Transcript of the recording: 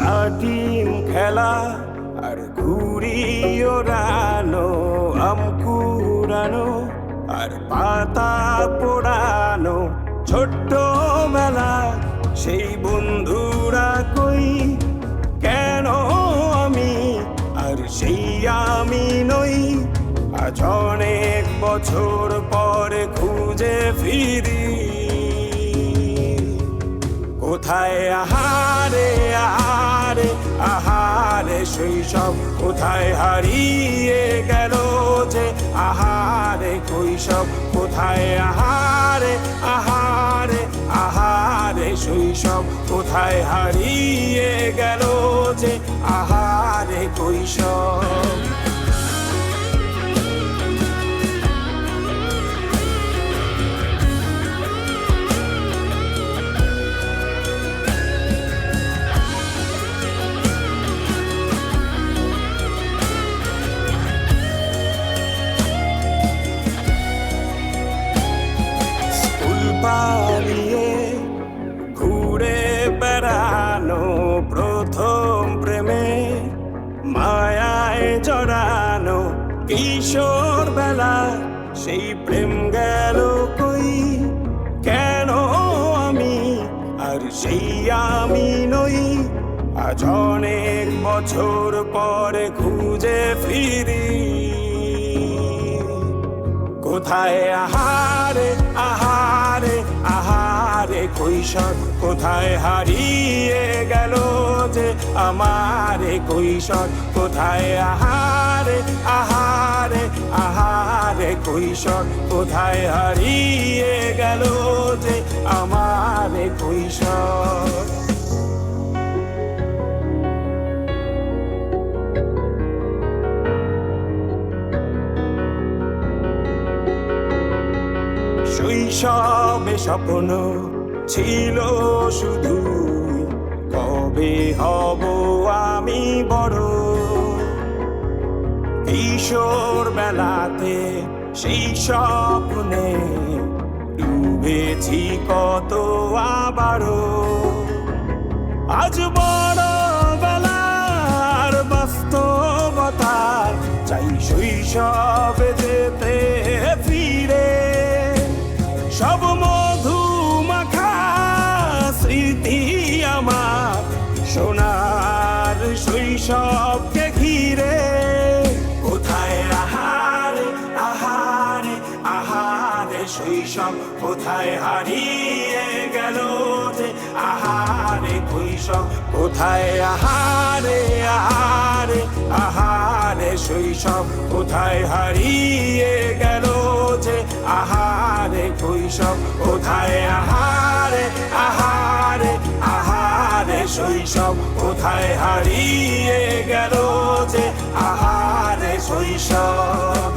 লাটিম খেলা আর ঘুড়ি ওড়ানো, আম কুড়ানো আর পাতা পোড়ানো, ছোট্ট মেলা সেই বন্ধুরা কই, কেন আমি আর সেই আমি নই। আজ অনেক বছর পরে খুঁজে ফিরি, কোথায় আহারে আহারে আহারে শৈশব, কোথায় হারিয়ে গেল যে আহারে কৈশব, কোথায় আহারে আহারে আহারে শৈশব, কোথায় হারিয়ে গেল যে আহারে কৈশব। পালিয়ে ঘুরে বেড়ানো, প্রথম প্রেমে মায়ায় জড়ানো, কিশোর বেলা সেই প্রেম গেল কই, কেন আমি আর সেই আমি নই। আজ অনেক বছর পরে খুঁজে ফিরি, কোথায় আহারে আহারে আহারে কৈশোর, কোথায় হারিয়ে গেল যে আমারে কৈশোর, কোথায় আহারে আহারে আহারে কৈশোর, কোথায় হারিয়ে গেল যে আমারে কৈশোর। শৈশবে স্বপ্ন ছিল শুধু, কবে হব আমি বড়। কিশোর বেলাতে সেই স্বপ্নে ডুবেছি কত আবারও, আজ বড় বেলার বাস্তবতার চাই শৈশবে যেতে ফিরে। সব মধু মাখা স্মৃতি আমার সোনার শৈশবকে ঘিরে, কোথায় আহারে আহারে আহারে শৈশব, কোথায় হারিয়ে গেল যে আহারে কৈশব, কোথায় আহারে আহারে আহারে শৈশব, কোথায় হারিয়ে গেল যে আহারে কৈশব, কোথায় আহারে আহারে আহারে শৈশব, কোথায় হারিয়ে গেল যে আহারে শৈশব।